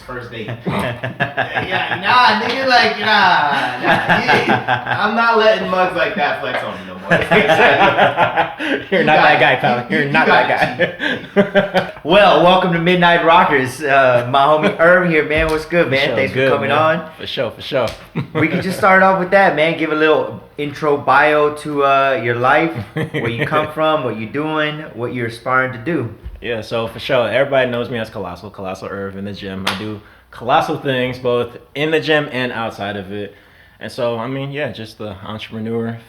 first date. Yeah, nah, nigga, like, nah. I'm not letting mugs like that flex on me no more. You're not that guy, pal. You're not that guy. Well, welcome to Midnight Rockers. My homie Erv here, man. What's good, man? Thanks for coming on. For sure. We can just start off with that, man. Give a little intro bio to your life, where you come from, what you're doing, what you're aspiring to do. Yeah, so for sure, everybody knows me as Colossal Erv in the gym. I do colossal things both in the gym and outside of it. And so, I mean, yeah, just the entrepreneur,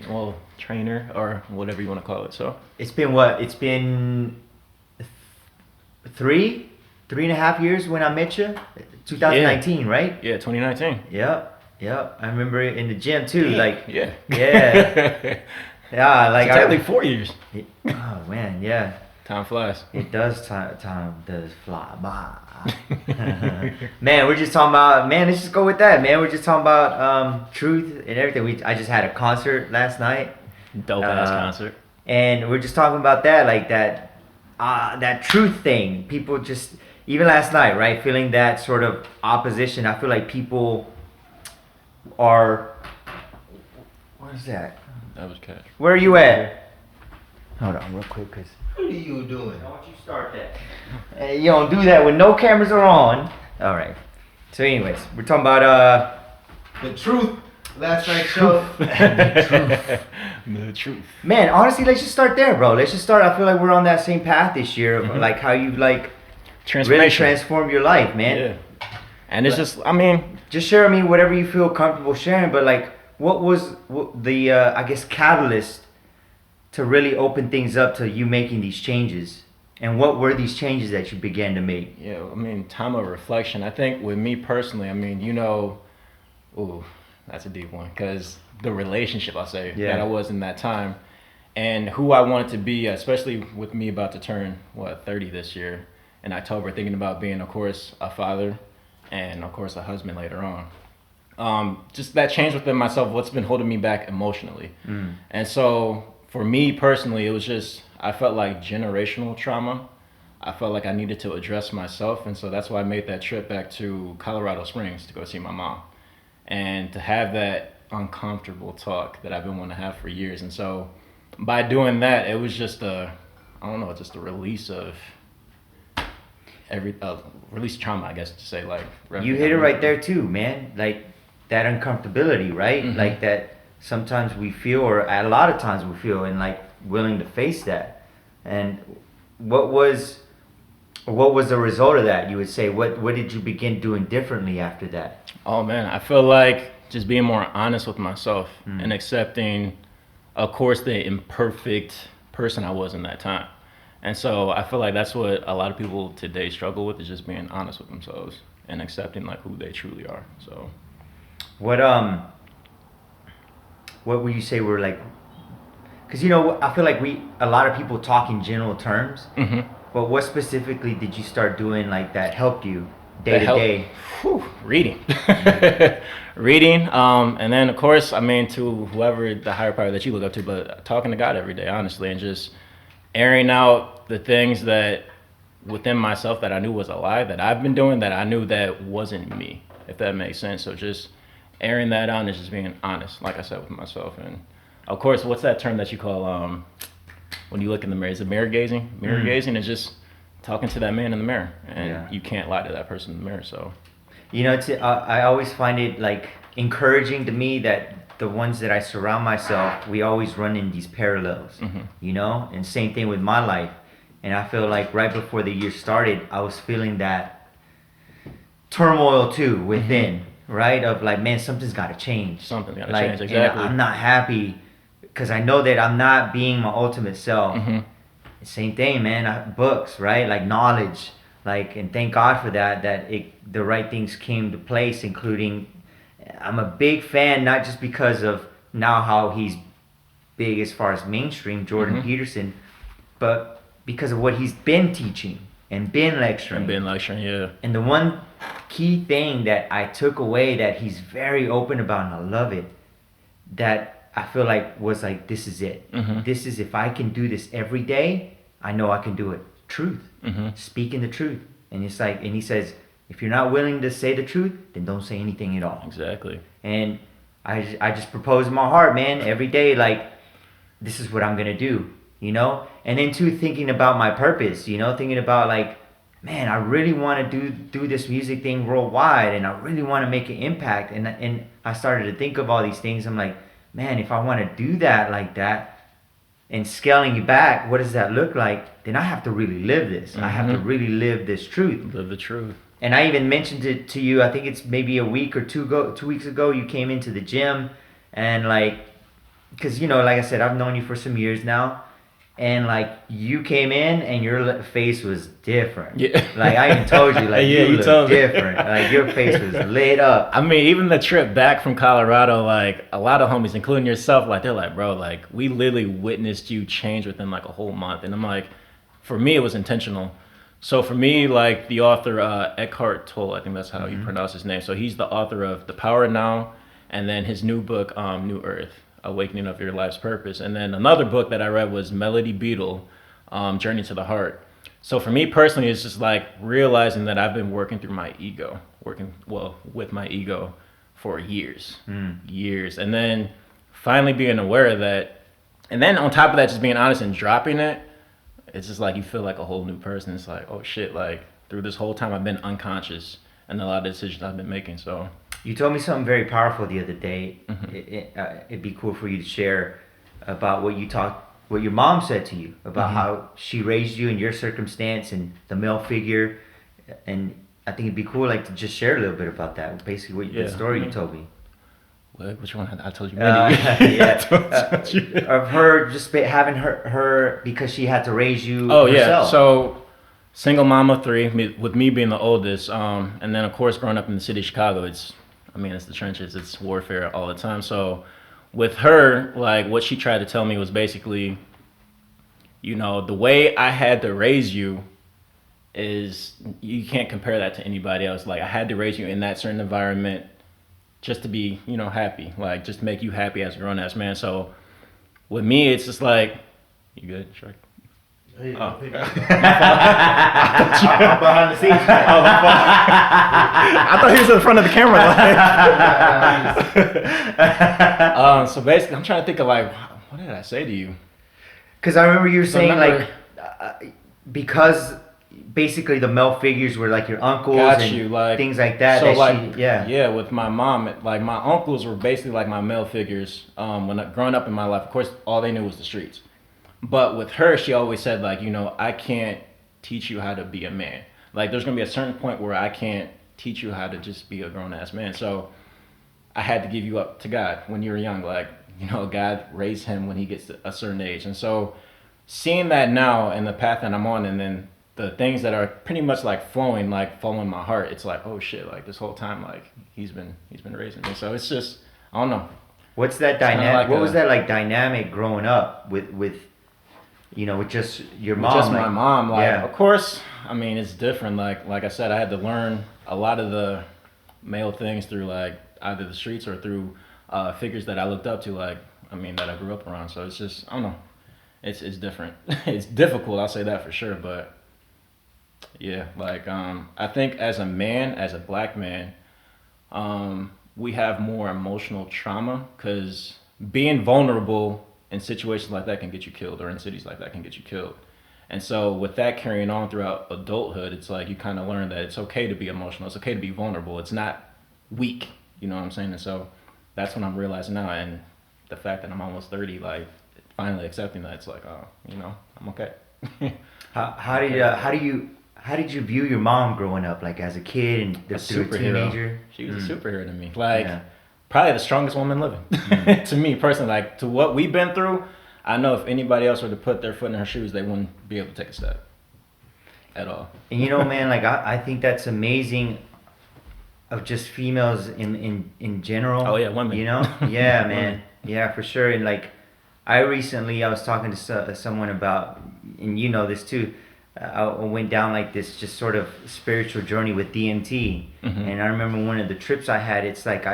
well, trainer, or whatever you want to call it. So it's been what? It's been three and a half years when I met you. 2019, yeah. Right? Yeah, 2019. Yep. I remember it in the gym too. Yeah. Like, yeah. Yeah, like it's exactly 4 years. Oh man, yeah. Time flies. It does. Time does fly by. Man, we're just talking about. Man, let's just go with that. Man, we're just talking about truth and everything. I just had a concert last night. Dope ass concert. And we're just talking about that, like that truth thing. People just, even last night, right, feeling that sort of opposition. I feel like people are. What is that? That was cash. Where are you at? Hold on, real quick, cause. What are you doing? Why don't you start that? Hey, you don't do that when no cameras are on. All right. So, anyways, we're talking about the truth. Last night show. The truth. Man, honestly, let's just start there, bro. Let's just start. I feel like we're on that same path this year of like how you like really transformed your life, man. Yeah. And it's just, I mean, just share whatever you feel comfortable sharing. But like, what was the I guess catalyst to really open things up to you making these changes? And what were these changes that you began to make? Yeah, I mean, time of reflection. I think with me personally, I mean, that's a deep one, because the relationship, I'll say, that I was in that time, and who I wanted to be, especially with me about to turn, 30 this year in October, thinking about being, of course, a father and, of course, a husband later on. Just that change within myself, what's been holding me back emotionally. And so for me personally, it was just, I felt like generational trauma. I felt like I needed to address myself. And so that's why I made that trip back to Colorado Springs to go see my mom. And to have that uncomfortable talk that I've been wanting to have for years. And so by doing that, it was just a release of release trauma, I guess, to say, like. You hit it right there too, man. Like that uncomfortability, right? Mm-hmm. Like that. Sometimes we feel, or a lot of times we feel, and like willing to face that. And what was the result of that? You would say, what did you begin doing differently after that? Oh man, I feel like just being more honest with myself and accepting, of course, the imperfect person I was in that time. And so I feel like that's what a lot of people today struggle with, is just being honest with themselves and accepting like who they truly are. So what would you say were like, because I feel like a lot of people talk in general terms, but what specifically did you start doing like that helped you day to day? Reading. Reading, and then of course, I mean, to whoever the higher power that you look up to, but talking to God every day, honestly, and just airing out the things that within myself that I knew was a lie, that I've been doing, that I knew that wasn't me, if that makes sense. So just airing that out and just being honest, like I said, with myself. And of course, what's that term that you call when you look in the mirror? Is it mirror gazing? Mirror gazing is just talking to that man in the mirror, and you can't lie to that person in the mirror. So, I always find it like encouraging to me that the ones that I surround myself, we always run in these parallels, and same thing with my life. And I feel like right before the year started, I was feeling that turmoil too within. Right, of like, man, something's got to change. Something's got to change, exactly. And I'm not happy because I know that I'm not being my ultimate self. Same thing, man. Books, right? Like knowledge, like, and thank God for that. The right things came to place, including, I'm a big fan not just because of now how he's big as far as mainstream, Jordan Peterson, but because of what he's been teaching and been lecturing. Yeah. And the one key thing that I took away that he's very open about, and I love it, that I feel like was like, this is it. This is, if I can do this every day, I know I can do it. Truth. Speaking the truth. And it's like, and he says, If you're not willing to say the truth, then don't say anything at all. Exactly. And I just propose in my heart, man, every day, like, this is what I'm gonna do, you know? And then too, thinking about my purpose, you know, thinking about like, man, I really want to do this music thing worldwide, and I really want to make an impact. And I started to think of all these things. I'm like, man, if I want to do that like that, and scaling it back, what does that look like? Then I have to really live this. I have to really live this truth. Live the truth. And I even mentioned it to you. I think it's maybe a week or 2 weeks ago. You came into the gym, and like, because you know, like I said, I've known you for some years now. And like you came in and your face was different. Yeah. Like I even told you, like you look different. Like your face was lit up. I mean, even the trip back from Colorado, like a lot of homies, including yourself, like they're like, bro, like we literally witnessed you change within like a whole month. And I'm like, for me, it was intentional. So for me, like the author Eckhart Tolle, I think that's how you pronounce his name. So he's the author of The Power Now, and then his new book, New Earth. Awakening of Your Life's Purpose. And then another book that I read was Melody Beadle, Journey to the Heart. So for me personally, it's just like realizing that I've been working through my ego, with my ego for years. And then finally being aware of that. And then on top of that, just being honest and dropping it, it's just like you feel like a whole new person. It's like, oh shit, like through this whole time I've been unconscious and a lot of decisions I've been making. So you told me something very powerful the other day. It'd be cool for you to share about what your mom said to you about how she raised you in your circumstance and the male figure. And I think it'd be cool, like, to just share a little bit about that. Basically, the story you told me. What? Which one? I told you many. Of her just having her because she had to raise you. Oh herself. Yeah. So single mom of 3, with me being the oldest, and then of course growing up in the city of Chicago, it's the trenches, it's warfare all the time. So with her, like what she tried to tell me was basically, you know, the way I had to raise you is you can't compare that to anybody else. Like I had to raise you in that certain environment just to be, you know, happy, like just to make you happy as a grown ass man. So with me, it's just like, you good, Shark? Hey, Oh. behind the scenes. I thought he was in front of the camera. Like. So basically, I'm trying to think of like, what did I say to you? Because I remember you were saying like, because basically the male figures were like your uncles and like, things like that. So that like, yeah, with my mom, like my uncles were basically like my male figures. Growing up in my life, of course, all they knew was the streets. But with her, she always said, like, you know, I can't teach you how to be a man. Like, there's going to be a certain point where I can't teach you how to just be a grown-ass man. So I had to give you up to God when you were young. Like, you know, God raised him when he gets to a certain age. And so seeing that now and the path that I'm on, and then the things that are pretty much like following my heart, it's like, oh, shit, like this whole time, like, he's been raising me. So it's just, I don't know. What's that dynamic? What was that like dynamic growing up with you know, with just your mom? Just my mom. Like, of course, I mean, it's different. Like I said, I had to learn a lot of the male things through like either the streets or through figures that I looked up to, like, I mean, that I grew up around. So it's just, I don't know. It's different. It's difficult, I'll say that for sure. But yeah, like, I think as a man, as a black man, we have more emotional trauma because being vulnerable in situations like that can get you killed, or in cities like that can get you killed. And so with that carrying on throughout adulthood, it's like you kind of learn that it's okay to be emotional. It's okay to be vulnerable. It's not weak. You know what I'm saying? And so that's what I'm realizing now. And the fact that I'm almost 30, like finally accepting that, it's like, oh, you know, I'm okay. How did you view your mom growing up, like as a kid and through a teenager? She was a superhero to me. Like, probably the strongest woman living. To me personally, like to what we've been through, I know if anybody else were to put their foot in her shoes, they wouldn't be able to take a step at all. And you know, man, like I think that's amazing of just females in general. Oh yeah, women. You know? Yeah, man. Yeah, for sure. And like I was talking to someone about, and you know this too, I went down like this just sort of spiritual journey with DMT. And I remember one of the trips I had, it's like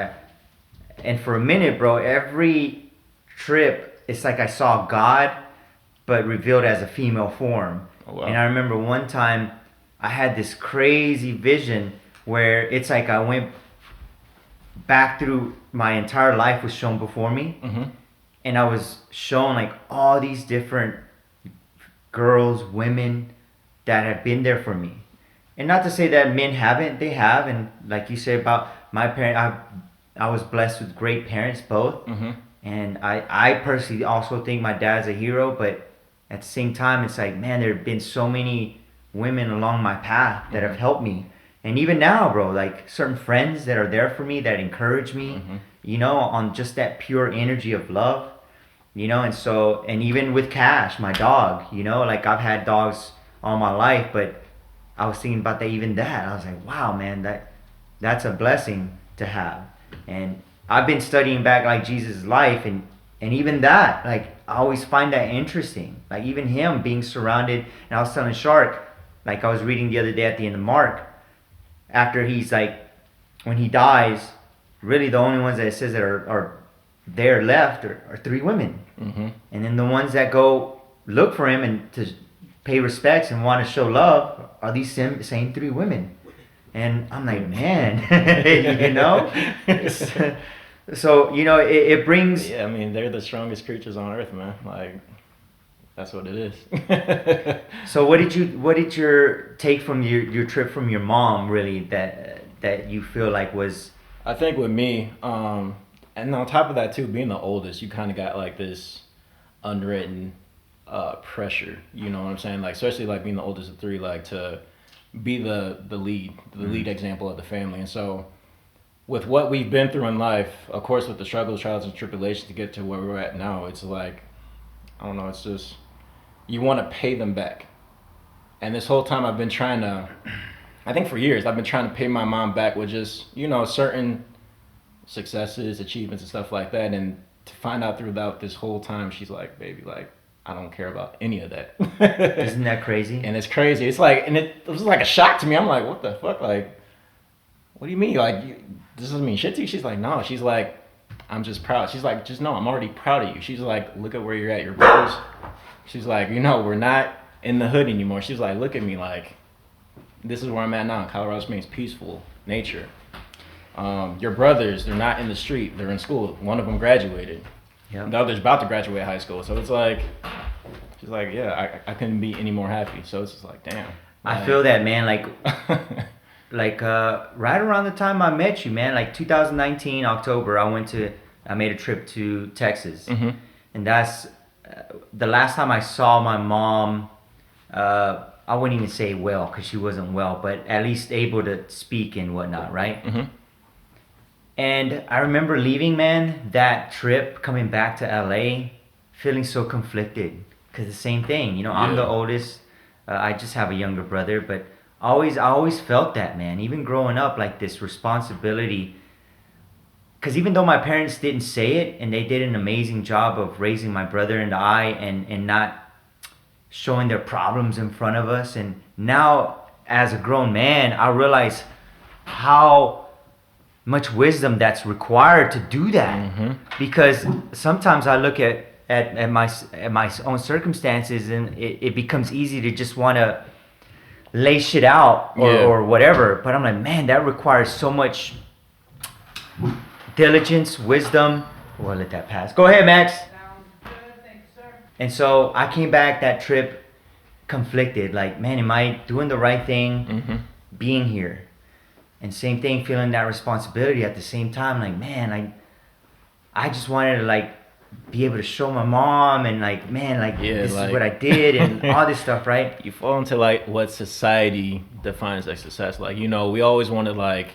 and for a minute, bro, every trip, it's like I saw God, but revealed as a female form. Oh, wow. And I remember one time I had this crazy vision where it's like I went back through my entire life was shown before me, and I was shown like all these different girls, women that have been there for me. And not to say that men haven't, they have. And like you say about my parents, I was blessed with great parents, both. And I personally also think my dad's a hero, but at the same time, it's like, man, there have been so many women along my path that have helped me. And even now, bro, like certain friends that are there for me, that encourage me, you know, on just that pure energy of love, you know. And so, and even with Cash, my dog, you know, like I've had dogs all my life, but I was thinking about that, even that. I was like, wow, man, that's a blessing to have. And I've been studying back like Jesus' life, and even that, like I always find that interesting. Like even him being surrounded, and I was telling Shark, like I was reading the other day at the end of Mark, after he's like, when he dies, really the only ones that it says that are there left are 3 women. And then the ones that go look for him and to pay respects and want to show love are these same 3 women. And I'm like, man, you know? So, you know, it brings... Yeah, I mean, they're the strongest creatures on earth, man. Like, that's what it is. So what did your take from your trip from your mom really that you feel like was... I think with me, and on top of that too, being the oldest, you kind of got like this unwritten pressure, you know what I'm saying? Like, especially like being the oldest of 3, like to be the lead example of the family. And so with what we've been through in life, of course, with the struggles, trials, and tribulations to get to where we're at now, it's like, I don't know, it's just, you want to pay them back. And this whole time I've been trying to, I think for years, I've been trying to pay my mom back with just, you know, certain successes, achievements, and stuff like that. And to find out throughout this whole time, she's like, baby, like, I don't care about any of that. Isn't that crazy? And it's crazy. It's like, and it was like a shock to me. I'm like, what the fuck? Like, what do you mean? Like, this doesn't mean shit to you? She's like, no. She's like, I'm just proud. She's like, just know, I'm already proud of you. She's like, look at where you're at, your brothers. She's like, you know, we're not in the hood anymore. She's like, look at me, like, this is where I'm at now. Colorado Springs, peaceful nature. Your brothers, they're not in the street. They're in school. One of them graduated. Yep. The other's about to graduate high school. So it's like, she's like, yeah, I couldn't be any more happy. So it's just like, damn. I feel that, man. Like, right around the time I met you, man, like 2019, October, I made a trip to Texas. And that's the last time I saw my mom. I wouldn't even say well, because she wasn't well, but at least able to speak and whatnot, right? And I remember leaving, man, that trip, coming back to LA, feeling so conflicted. Because the same thing, you know, I'm the oldest. I just have a younger brother, but I always felt that, man. Even growing up, like this responsibility. Because even though my parents didn't say it, and they did an amazing job of raising my brother and I, and not showing their problems in front of us. And now, as a grown man, I realize how much wisdom that's required to do that. Because sometimes I look at my own circumstances, and it becomes easy to just want to lay shit out or whatever. But I'm like, man, that requires so much diligence, wisdom. Oh, I'll let that pass. Go ahead, Max. Sounds good, thanks, sir. And so I came back that trip conflicted. Like, man, am I doing the right thing being here? And same thing, feeling that responsibility at the same time. Like, man, I just wanted to, like, be able to show my mom and, like, man, like, this is what I did and all this stuff, right? You fall into, like, what society defines as success. Like, you know, we always wanted, like,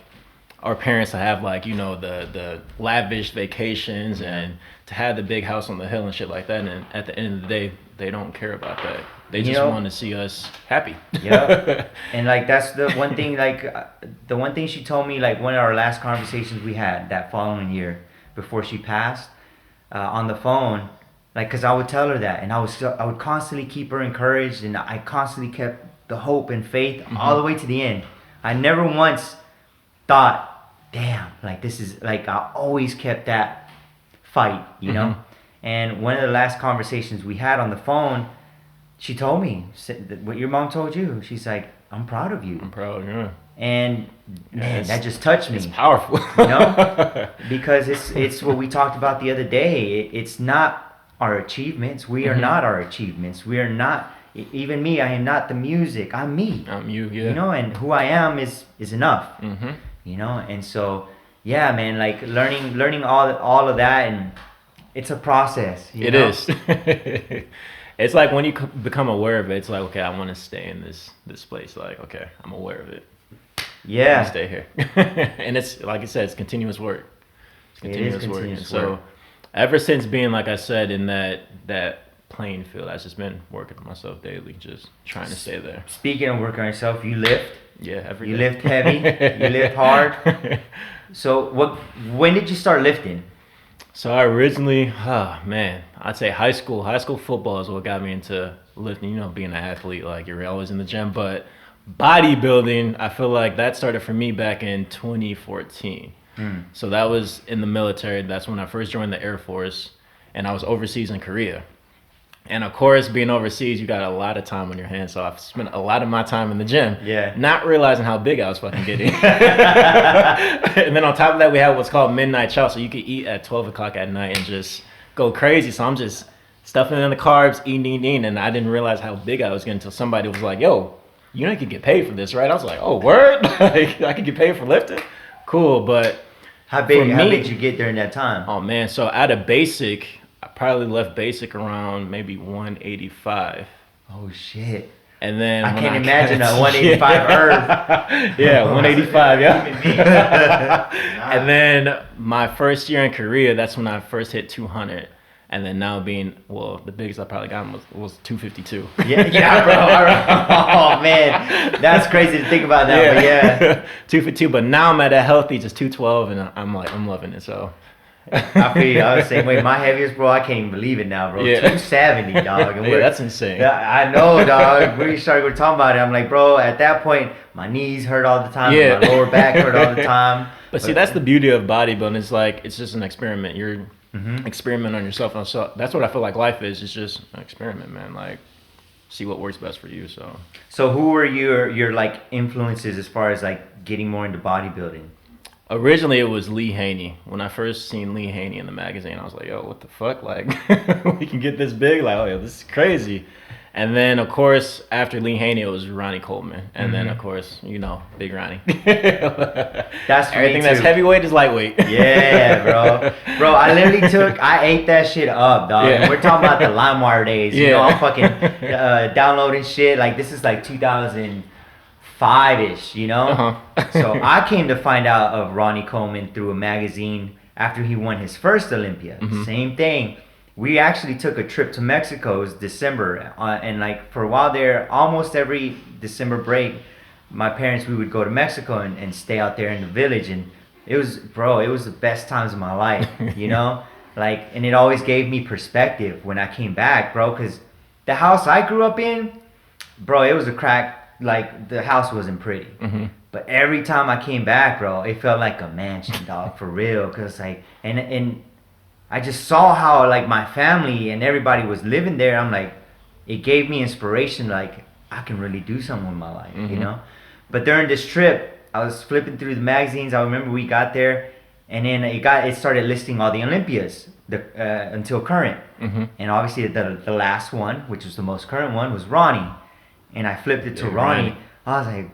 our parents to have, like, you know, the lavish vacations and to have the big house on the hill and shit like that. And at the end of the day, they don't care about that. They just want to see us happy. Yeah. And, like, that's the one thing, like, the one thing she told me, like, one of our last conversations we had that following year before she passed, on the phone, like, because I would tell her that, and I would constantly keep her encouraged, and I constantly kept the hope and faith all the way to the end. I never once thought, damn, like, this is, like, I always kept that fight, you know? And one of the last conversations we had on the phone, she told me what your mom told you. She's like, I'm proud of you. I'm proud, yeah. And man, that just touched me. It's powerful. You know? Because it's what we talked about the other day. It's not our achievements. We are not our achievements. We are not, even me, I am not the music. I'm me. I'm you, yeah. You know, and who I am is enough. You know, and so, yeah, man, like learning all of that, and it's a process. It is. It's like when you become aware of it, it's like, okay, I want to stay in this place. Like, okay, I'm aware of it. Yeah. Stay here. And it's, like I said, it's continuous work. It's continuous work. And so ever since being, like I said, in that playing field, I've just been working on myself daily, just trying to stay there. Speaking of working on yourself, you lift. Yeah, every day. You lift heavy. You lift hard. So when did you start lifting? So I originally, I'd say high school football is what got me into lifting, you know, being an athlete, like you're always in the gym. But bodybuilding, I feel like that started for me back in 2014. So that was in the military. That's when I first joined the Air Force, and I was overseas in Korea. And of course, being overseas, you got a lot of time on your hands. So I've spent a lot of my time in the gym, not realizing how big I was fucking getting. And then on top of that, we have what's called midnight chow. So you could eat at 12 o'clock at night and just go crazy. So I'm just stuffing in the carbs, eating. And I didn't realize how big I was getting until somebody was like, yo, you know you could get paid for this, right? I was like, oh, word? Like, I could get paid for lifting? Cool, but how big did you get during that time? Oh, man. So at a basic, I probably left basic around maybe 185. Oh, shit. And then I can't imagine a 185 Erv. Yeah, 185, yeah. And then my first year in Korea, that's when I first hit 200. And then now being, well, the biggest I probably got was 252. Yeah, bro. Oh, man. That's crazy to think about that, but yeah. 252, but now I'm at a healthy just 212, and I'm loving it, so. I feel you. I was the same way. My heaviest, bro, I can't even believe it now, bro. Yeah. 270, dog. And yeah, that's insane. I know, dog. We're talking about it. I'm like, bro, at that point, my knees hurt all the time. Yeah. My lower back hurt all the time. But see, that's the beauty of bodybuilding. It's like, it's just an experiment. You're experimenting on yourself. And so that's what I feel like life is. It's just an experiment, man. Like, see what works best for you. So who were your like influences as far as like getting more into bodybuilding? Originally, it was Lee Haney. When I first seen Lee Haney in the magazine, I was like, yo, what the fuck? Like, we can get this big? Like, oh, yo, this is crazy. And then, of course, after Lee Haney, it was Ronnie Coleman. And then, of course, you know, Big Ronnie. That's everything that's heavyweight is lightweight. Yeah, bro. Bro, I ate that shit up, dog. Yeah. And we're talking about the LimeWire days. You know, I'm fucking downloading shit. Like, this is like 2005-ish, you know? So I came to find out of Ronnie Coleman through a magazine after he won his first Olympia. Same thing. We actually took a trip to Mexico. It was December, and like for a while there, almost every December break, my parents, we would go to Mexico and stay out there in the village, and it was the best times of my life, you know, like, and it always gave me perspective when I came back, bro, because the house I grew up in, bro, it was a crack, like the house wasn't pretty, but every time I came back, bro, it felt like a mansion, dog, for real, because like, and I just saw how like my family and everybody was living there. I'm like, it gave me inspiration. Like I can really do something with my life, you know. But during this trip, I was flipping through the magazines. I remember we got there, and then it started listing all the Olympias until current, and obviously the last one, which was the most current one, was Ronnie, and I flipped it to Ronnie. I was like,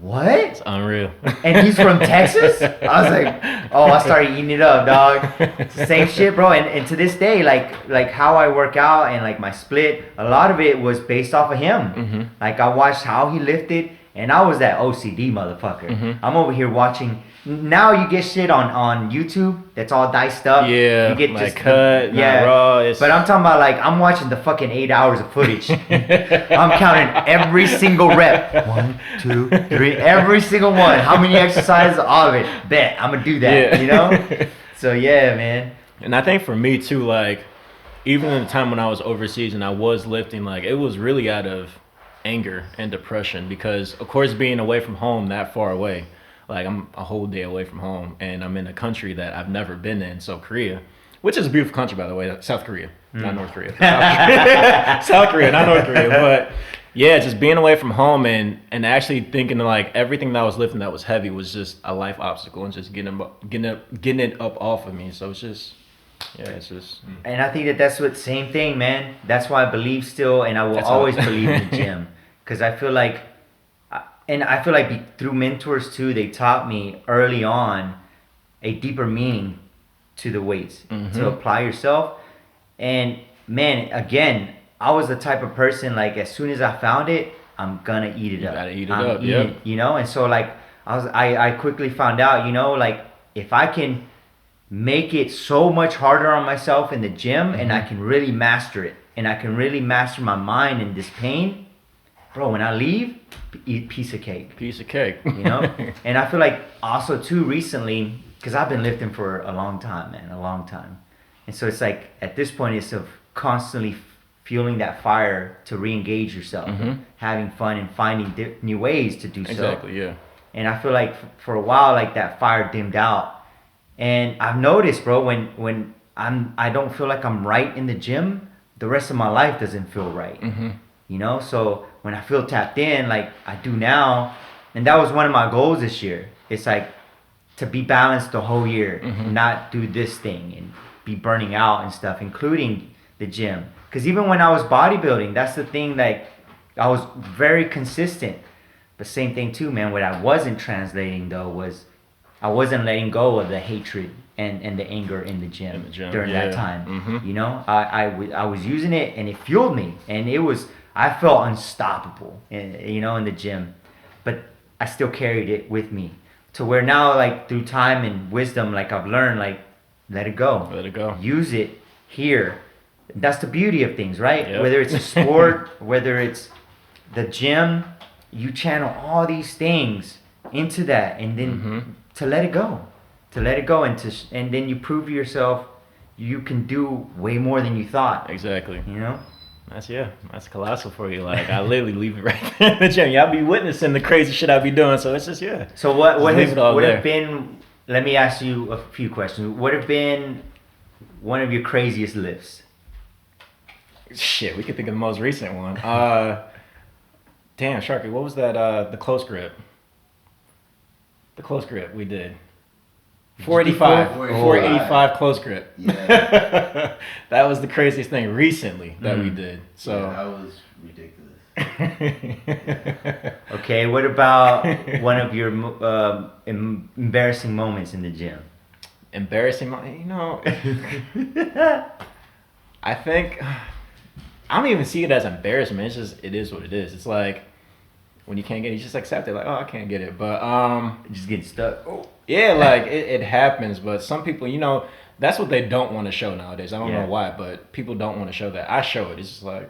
what? It's unreal. And he's from Texas? I was like, oh, I started eating it up, dog. It's the same shit, bro. And to this day, like how I work out and like my split, a lot of it was based off of him. Like I watched how he lifted, and I was that OCD motherfucker. I'm over here watching. Now you get shit on YouTube that's all diced up. Yeah, you get like just cut, raw. But I'm talking about like I'm watching the fucking 8 hours of footage. I'm counting every single rep. 1, 2, 3, every single one. How many exercises? All of it. Bet I'm gonna do that. You know. So yeah, man. And I think for me too, like even in the time when I was overseas and I was lifting, like it was really out of anger and depression because, of course, being away from home that far away. Like I'm a whole day away from home and I'm in a country that I've never been in. So Korea, which is a beautiful country, by the way, South Korea, not North Korea. South Korea, not North Korea. But Yeah, just being away from home and actually thinking like everything that I was lifting that was heavy was just a life obstacle and just getting it up off of me. So it's just, yeah, it's just. And I think that's what same thing, man. That's why I believe still, and I will always believe in the gym, because I feel like, through mentors too, they taught me early on a deeper meaning to the weights to apply yourself. And man, again, I was the type of person, like, as soon as I found it, I'm gonna eat it up. You gotta eat it I'm up, eating it, you know? And so, like, I quickly found out, you know, like, if I can make it so much harder on myself in the gym and I can really master it, and I can really master my mind in this pain, bro, when I leave, eat piece of cake. Piece of cake. You know? And I feel like also, too, recently, because I've been lifting for a long time, man, a long time. And so it's like, at this point, it's of constantly fueling that fire to re-engage yourself, having fun and finding new ways to do so. Exactly, yeah. And I feel like for a while, like, that fire dimmed out. And I've noticed, bro, when I don't feel like I'm right in the gym, the rest of my life doesn't feel right. You know? So when I feel tapped in, like I do now, and that was one of my goals this year. It's like to be balanced the whole year, not do this thing and be burning out and stuff, including the gym. Because even when I was bodybuilding, that's the thing, like, I was very consistent. But same thing too, man, what I wasn't translating though was I wasn't letting go of the hatred and the anger in the gym, during that time. You know, I was using it and it fueled me, and I felt unstoppable, you know, in the gym. But I still carried it with me to where now, like, through time and wisdom, like, I've learned, like, let it go. Let it go. Use it here. That's the beauty of things, right? Yep. Whether it's a sport, whether it's the gym, you channel all these things into that, and then to let it go, and then you prove to yourself you can do way more than you thought. Exactly. You know? That's colossal for you. Like, I literally leave it right there in the gym. Y'all be witnessing the crazy shit I be doing, so it's just, yeah. So what have been, let me ask you a few questions. What have been one of your craziest lifts? Shit, we could think of the most recent one. Damn, Sharky, what was that, the close grip? The close grip we did. 485. 485 close grip. Yeah. That was the craziest thing recently that we did. So yeah, that was ridiculous. Okay, what about one of your embarrassing moments in the gym? Embarrassing, you know. I think I don't even see it as embarrassment. It's just, it is what it is. It's like when you can't get it, you just accept it. Like, oh, I can't get it, but just get stuck. Oh. Yeah, like it happens. But some people, you know, that's what they don't want to show nowadays. I don't know why, but people don't want to show that. I show it. It's just like,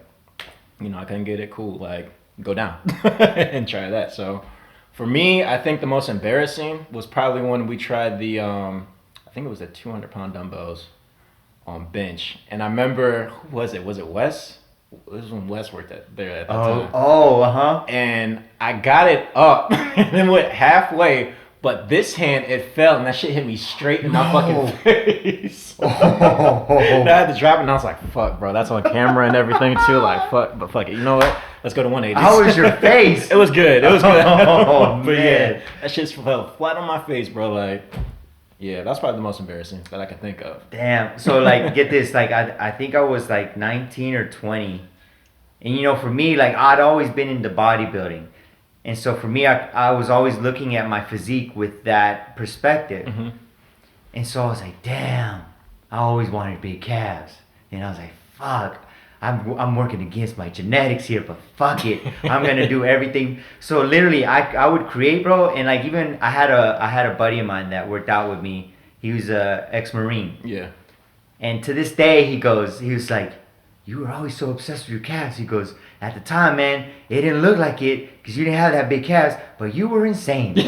you know, I couldn't get it. Cool. Like, go down and try that. So for me, I think the most embarrassing was probably when we tried the I think it was the 200-pound dumbbells on bench. And I remember, who was it? Was it Wes? This was when Wes worked there at the time. And I got it up and then went halfway, but this hand, it fell, and that shit hit me straight in my fucking face. And I had to drop it, and I was like, fuck, bro, that's on camera and everything too. Like, fuck, but fuck it. You know what? Let's go to 180. How was your face? It was good. It was good. Oh, but man. yeah, that shit fell flat on my face, bro. Like, yeah, that's probably the most embarrassing that I can think of. Damn. So, like, get this. Like, I think I was like 19 or 20. And, you know, for me, like, I'd always been into bodybuilding. And so for me, I was always looking at my physique with that perspective. And so I was like, damn, I always wanted big calves. And I was like, fuck, I'm working against my genetics here, but fuck it. I'm going to do everything. So literally, I would create, bro. And, like, even I had a buddy of mine that worked out with me. He was a ex-Marine. Yeah. And to this day, he was like, you were always so obsessed with your calves. He goes, at the time, man, it didn't look like it because you didn't have that big calves, but you were insane. Bro,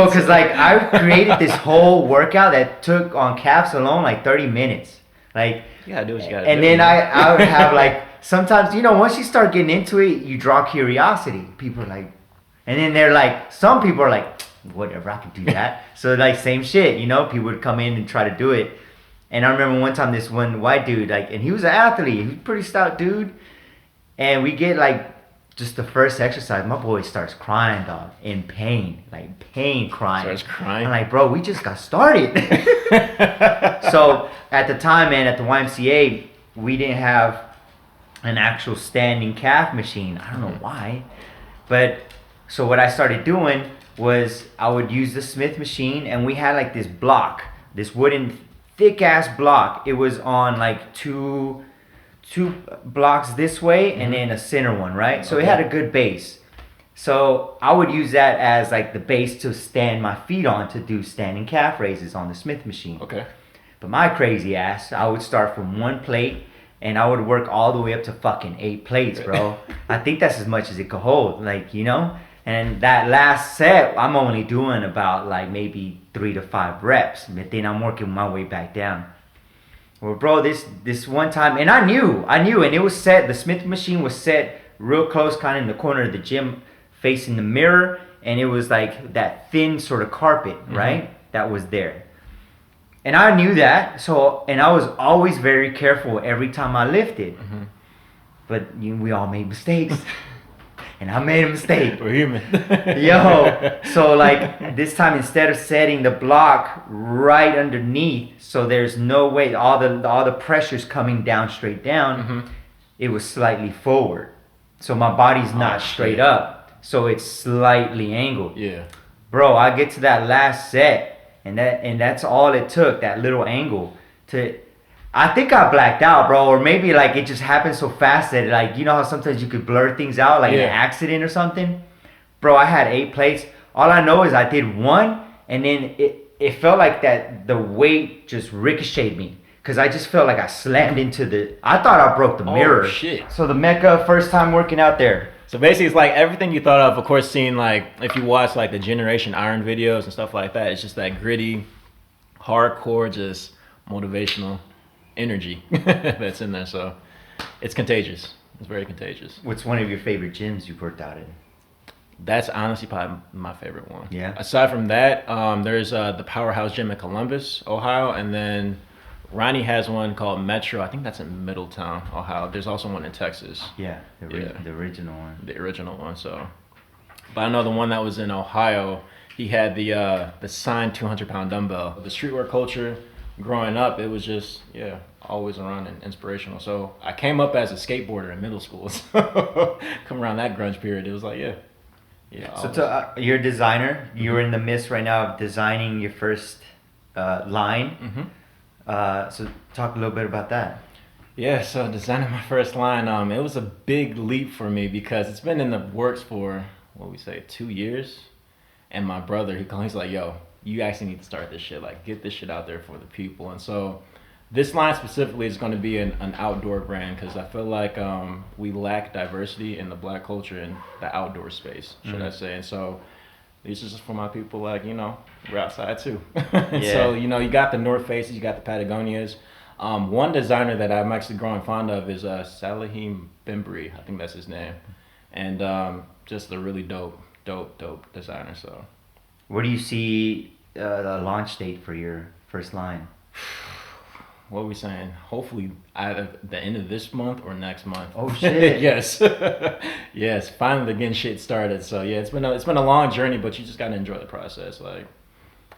because, like, I created this whole workout that took on calves alone like 30 minutes. Like, you gotta do what you gotta do. And then I would have, like, sometimes, you know, once you start getting into it, you draw curiosity. People are like, and then they're like, some people are like, whatever, I can do that. So, like, same shit, you know, people would come in and try to do it. And I remember one time this one white dude, like, and he was an athlete, he was a pretty stout dude. And we get like just the first exercise, my boy starts crying, dog, in pain, like pain crying. Starts crying. I'm like, bro, we just got started. So at the time, man, at the YMCA, we didn't have an actual standing calf machine. I don't know why. But so what I started doing was I would use the Smith machine, and we had like this block, this wooden thick ass block. It was on like two blocks this way and then a center one, right? So it had a good base. So I would use that as like the base to stand my feet on to do standing calf raises on the Smith machine. Okay. But my crazy ass, I would start from one plate and I would work all the way up to fucking 8 plates, bro. I think that's as much as it could hold, like, you know? And that last set, I'm only doing about like maybe 3 to 5 reps, but then I'm working my way back down. Well, bro, this one time, and I knew, and it was set, the Smith machine was set real close, kind of in the corner of the gym, facing the mirror, and it was like that thin sort of carpet, right, that was there. And I knew that, so, and I was always very careful every time I lifted. But we all made mistakes. And I made a mistake. We're human. Yo, so like this time, instead of setting the block right underneath, so there's no way all the pressure's coming down straight down, it was slightly forward. So my body's not straight up, so it's slightly angled. Yeah. Bro, I get to that last set, and that's all it took, that little angle to. I think I blacked out, bro, or maybe like it just happened so fast that, like, you know how sometimes you could blur things out, like an accident or something. Bro, I had 8 plates. All I know is I did one, and then it felt like that the weight just ricocheted me, because I just felt like I slammed into the. I thought I broke the mirror. Oh shit! So the Mecca, first time working out there. So basically, it's like everything you thought of course, seeing like if you watch like the Generation Iron videos and stuff like that, it's just that gritty, hardcore, just motivational energy that's in there. So it's contagious. It's very contagious. What's one of your favorite gyms you've worked out in? That's honestly probably my favorite one. Yeah. Aside from that, there's the Powerhouse Gym in Columbus, Ohio, and then Ronnie has one called Metro. I think that's in Middletown, Ohio. There's also one in Texas. Yeah, the original one. The original one. So, but I know the one that was in Ohio. He had the signed 200-pound dumbbell. The streetwear culture. Growing up, it was just always around and inspirational. So I came up as a skateboarder in middle school. So come around that grunge period, it was like So you're a designer. You're in the midst right now of designing your first line. So talk a little bit about that. Yeah, so designing my first line, it was a big leap for me because it's been in the works for 2 years. And my brother, he's like, yo, you actually need to start this shit, like get this shit out there for the people. And so this line specifically is going to be an outdoor brand, because I feel like we lack diversity in the Black culture in the outdoor space, should I say. And so these are just for my people, like, you know, we're outside too. So, you know, you got the North Faces, you got the Patagonias. One designer that I'm actually growing fond of is Salahim Bembry, I think that's his name. And just a really dope designer. So where do you see the launch date for your first line? What are we saying? Hopefully either the end of this month or next month. Oh shit! Yes, yes. Finally getting shit started. So yeah, it's been a long journey, but you just gotta enjoy the process. Like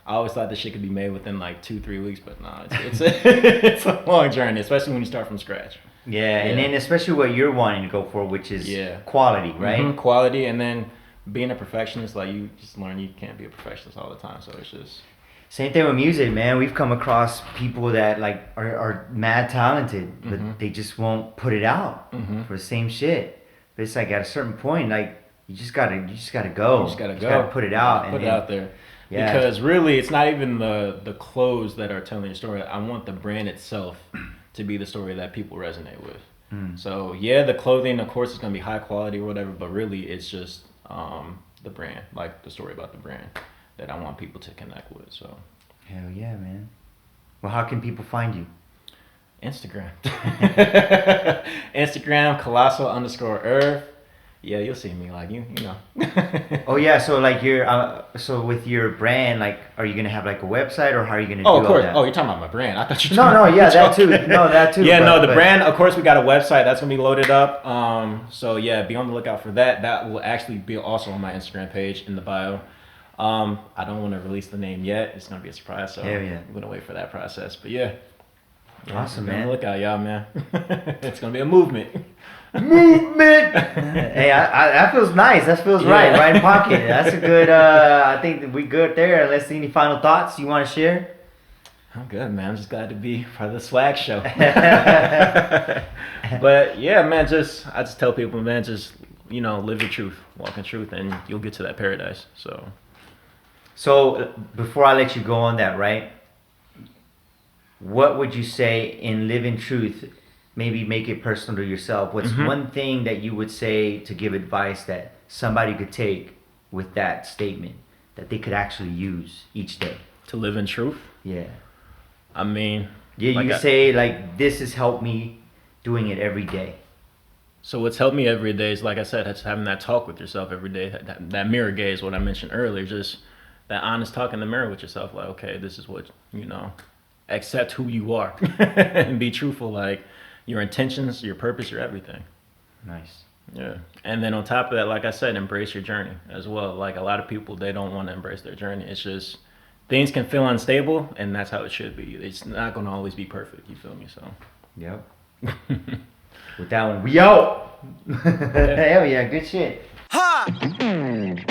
I always thought this shit could be made within like 2-3 weeks, but nah, it's it's a long journey, especially when you start from scratch. Yeah, and then especially what you're wanting to go for, which is quality, right? Quality, and then being a perfectionist, like you just learn you can't be a perfectionist all the time. So it's just same thing with music, man. We've come across people that like are mad talented, but they just won't put it out for the same shit. But it's like at a certain point, like you just gotta go. You just gotta put it out. Put it out there. Yeah. Because really, it's not even the clothes that are telling your story. I want the brand itself to be the story that people resonate with. So yeah, the clothing, of course, is gonna be high quality or whatever, but really, it's just the brand, like the story about the brand that I want people to connect with. So hell yeah, man. Well, how can people find you? Instagram. Instagram, Colossal _Erv. Yeah, you'll see me like you know. Oh yeah, so like so with your brand, like, are you gonna have like a website, or how are you gonna Oh, do of course. all that? Oh, you're talking about my brand. I thought you. No, yeah, that too. No, that too. Yeah, but, no, the but- brand. Of course, we got a website that's gonna be loaded up. So yeah, be on the lookout for that. That will actually be also on my Instagram page in the bio. I don't want to release the name yet. It's gonna be a surprise. So Hell yeah. I'm gonna wait for that process. But yeah. Awesome, be on man. the lookout, y'all, man. It's gonna be a movement. Movement. Hey, that feels nice. That feels right in pocket. That's a good. I think that we good there. Unless any final thoughts you want to share. I'm good, man. I'm just glad to be part of the Swagg show. But yeah, man, I just tell people, man, just live your truth, walk in truth, and you'll get to that paradise. So before I let you go on that, right? What would you say in living truth? Maybe make it personal to yourself. What's one thing that you would say to give advice that somebody could take with that statement that they could actually use each day? To live in truth? Yeah. I mean... Yeah, you say, like, this has helped me doing it every day. So what's helped me every day is, like I said, it's having that talk with yourself every day. That mirror gaze, what I mentioned earlier, just that honest talk in the mirror with yourself. Like, okay, this is what, accept who you are and be truthful. Like, your intentions, your purpose, your everything. Nice. Yeah. And then on top of that, like I said, embrace your journey as well. Like, a lot of people, they don't want to embrace their journey. It's just, things can feel unstable, and that's how it should be. It's not going to always be perfect, you feel me? So. Yep. With that one, we out. Hell yeah, good shit. Ha!